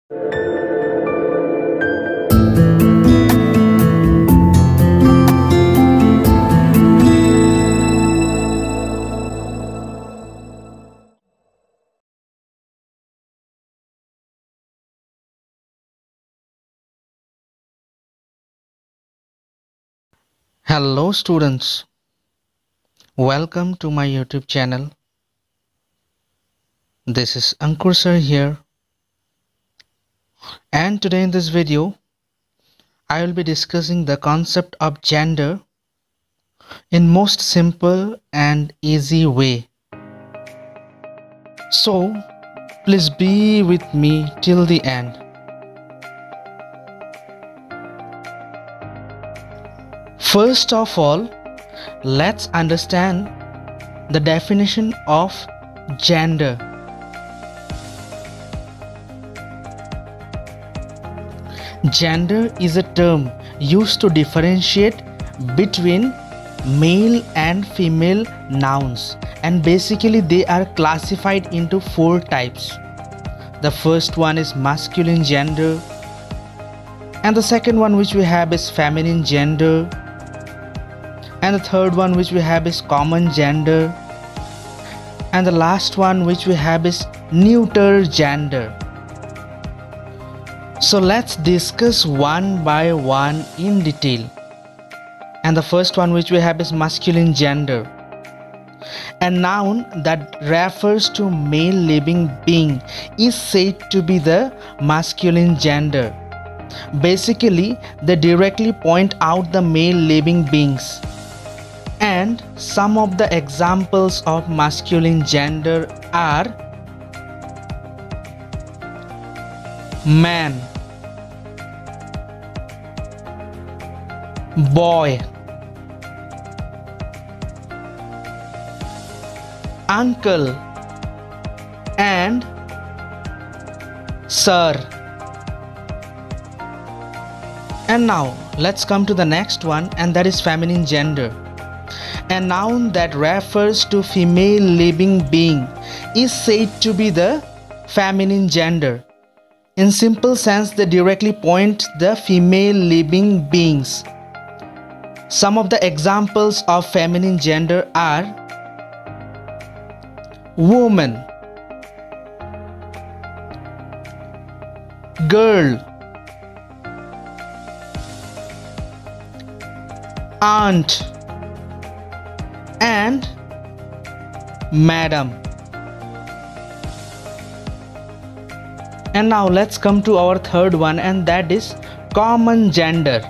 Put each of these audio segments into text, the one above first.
Hello students, welcome to my YouTube channel. This is Ankur sir here, and today in this video I will be discussing the concept of gender in most simple and easy way. So please be with me till the end. First of all, let's understand the definition of gender. Gender is a term used to differentiate between male and female nouns, and basically they are classified into four types. The first one is masculine gender, and the second one which we have is feminine gender, and the third one which we have is common gender, and the last one which we have is neuter gender. So let's discuss one by one in detail. And the first one which we have is masculine gender. A noun that refers to male living being is said to be the masculine gender. Basically, they directly point out the male living beings. And some of the examples of masculine gender are man, boy, uncle, and sir. And now let's come to the next one, and that is feminine gender. A noun that refers to female living being is said to be the feminine gender. In simple sense, they directly point the female living beings. Some of the examples of feminine gender are woman, girl, aunt, and madam. And now let's come to our third one, and that is common gender.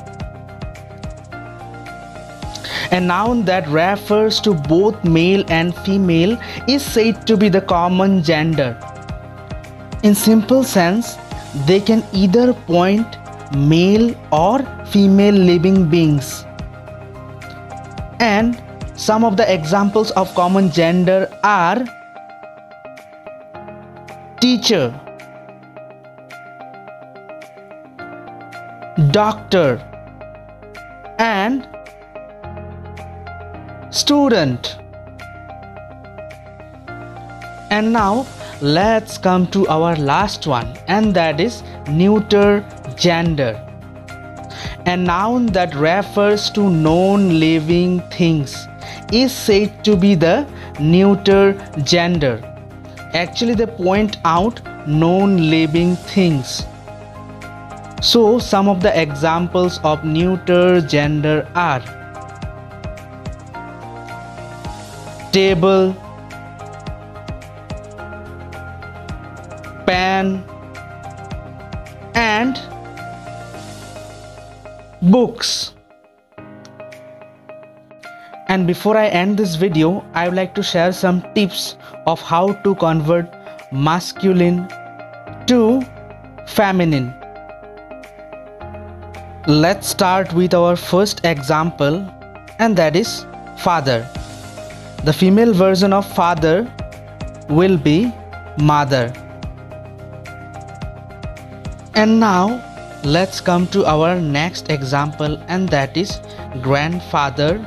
A noun that refers to both male and female is said to be the common gender. In simple sense, they can either point male or female living beings. And some of the examples of common gender are teacher, doctor, and student. And now let's come to our last one, and that is neuter gender. A noun that refers to non-living things is said to be the neuter gender. Actually, they point out non-living things. So some of the examples of neuter gender are table, pen, and books. And before I end this video, I would like to share some tips of how to convert masculine to feminine. Let's start with our first example, and that is father. The female version of father will be mother. And now let's come to our next example, and that is grandfather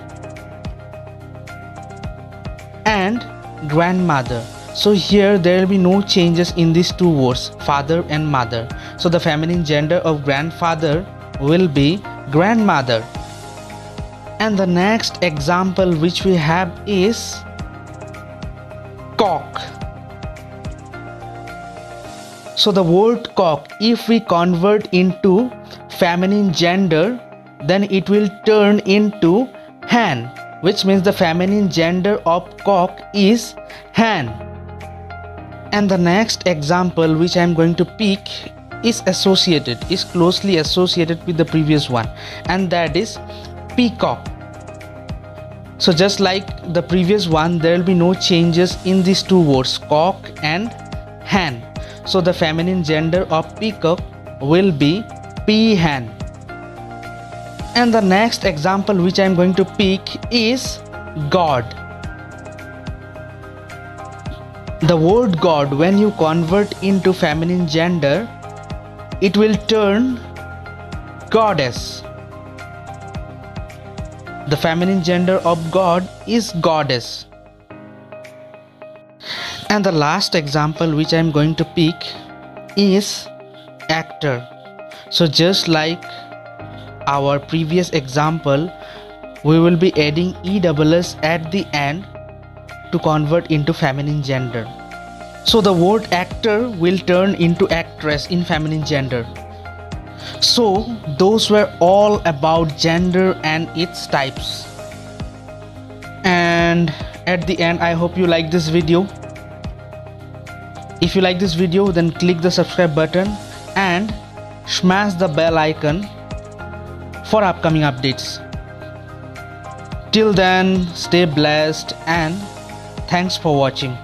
and grandmother. So here there will be no changes in these two words, father and mother. So the feminine gender of grandfather will be grandmother. And the next example which we have is cock. So the word cock, if we convert into feminine gender, then it will turn into hen, which means the feminine gender of cock is hen. And the next example which I am going to pick is closely associated with the previous one, and that is peacock. So just like the previous one, there will be no changes in these two words, cock and hen. So the feminine gender of peacock will be peahen. And the next example which I am going to pick is god. The word god, when you convert into feminine gender, it will turn goddess. The feminine gender of god is goddess. And the last example which I am going to pick is actor. So just like our previous example, we will be adding ESS at the end to convert into feminine gender. So the word actor will turn into actress in feminine gender. So those were all about gender and its types. And at the end, I hope you like this video. If you like this video, then click the subscribe button and smash the bell icon for upcoming updates. Till then, stay blessed and thanks for watching.